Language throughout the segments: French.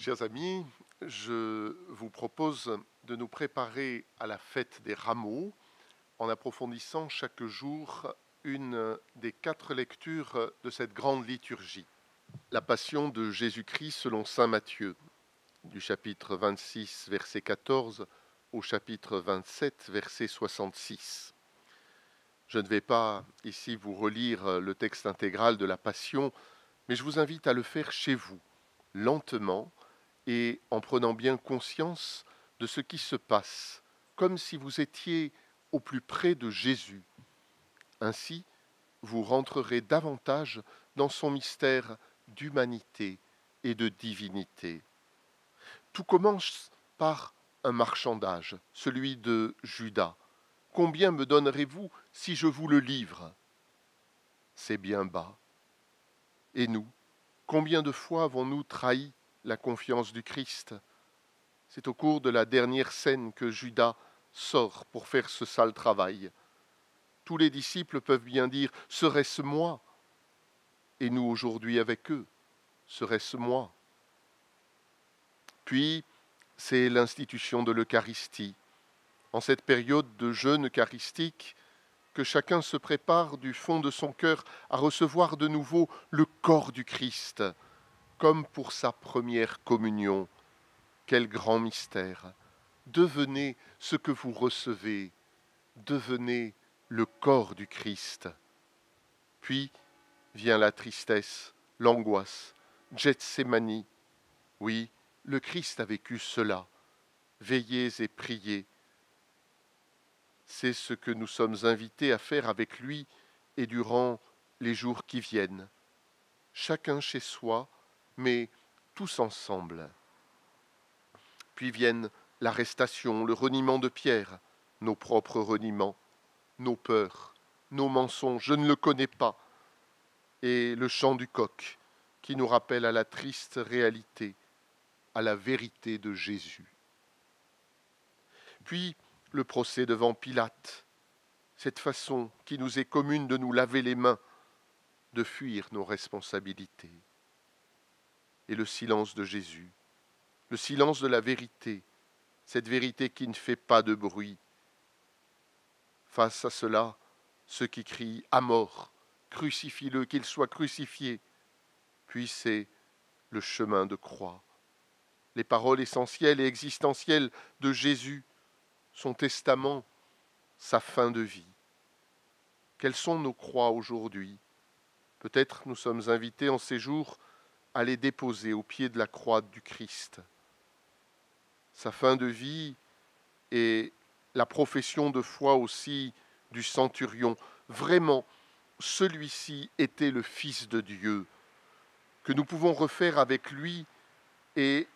Chers amis, je vous propose de nous préparer à la fête des rameaux en approfondissant chaque jour une des 4 lectures de cette grande liturgie. La Passion de Jésus-Christ selon saint Matthieu, du chapitre 26, verset 14 au chapitre 27, verset 66. Je ne vais pas ici vous relire le texte intégral de la Passion, mais je vous invite à le faire chez vous, lentement, et en prenant bien conscience de ce qui se passe, comme si vous étiez au plus près de Jésus. Ainsi, vous rentrerez davantage dans son mystère d'humanité et de divinité. Tout commence par un marchandage, celui de Judas. Combien me donnerez-vous si je vous le livre ? C'est bien bas. Et nous, combien de fois avons-nous trahi la confiance du Christ ? C'est au cours de la dernière scène que Judas sort pour faire ce sale travail. Tous les disciples peuvent bien dire « Serait-ce moi ?» Et nous aujourd'hui avec eux, serait-ce moi ? Puis, c'est l'institution de l'Eucharistie. En cette période de jeûne eucharistique, que chacun se prépare du fond de son cœur à recevoir de nouveau le corps du Christ, comme pour sa première communion. Quel grand mystère! Devenez ce que vous recevez, devenez le corps du Christ. Puis vient la tristesse, l'angoisse, Gethsémani. Oui, le Christ a vécu cela. Veillez et priez. C'est ce que nous sommes invités à faire avec lui et durant les jours qui viennent. Chacun chez soi, mais tous ensemble. Puis viennent l'arrestation, le reniement de Pierre, nos propres reniements, nos peurs, nos mensonges, je ne le connais pas, et le chant du coq qui nous rappelle à la triste réalité, à la vérité de Jésus. Puis le procès devant Pilate, cette façon qui nous est commune de nous laver les mains, de fuir nos responsabilités. Et le silence de Jésus, le silence de la vérité, cette vérité qui ne fait pas de bruit. Face à cela, ceux qui crient « à mort », crucifie-le, qu'il soit crucifié. Puis c'est le chemin de croix. Les paroles essentielles et existentielles de Jésus, son testament, sa fin de vie. Quelles sont nos croix aujourd'hui ? Peut-être nous sommes invités en ces jours à les déposer au pied de la croix du Christ. Sa fin de vie et la profession de foi aussi du centurion. Vraiment, celui-ci était le Fils de Dieu, que nous pouvons refaire avec lui, et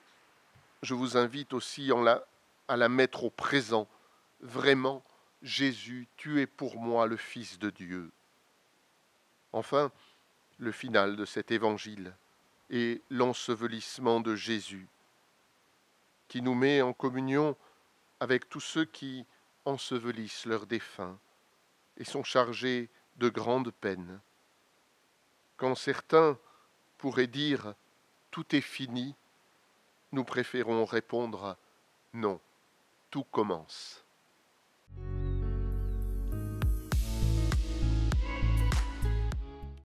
je vous invite aussi à la mettre au présent. Vraiment, Jésus, tu es pour moi le Fils de Dieu. Enfin, le final de cet évangile est l'ensevelissement de Jésus, qui nous met en communion avec tous ceux qui ensevelissent leurs défunts et sont chargés de grandes peines. Quand certains pourraient dire « tout est fini », nous préférons répondre « non, tout commence ».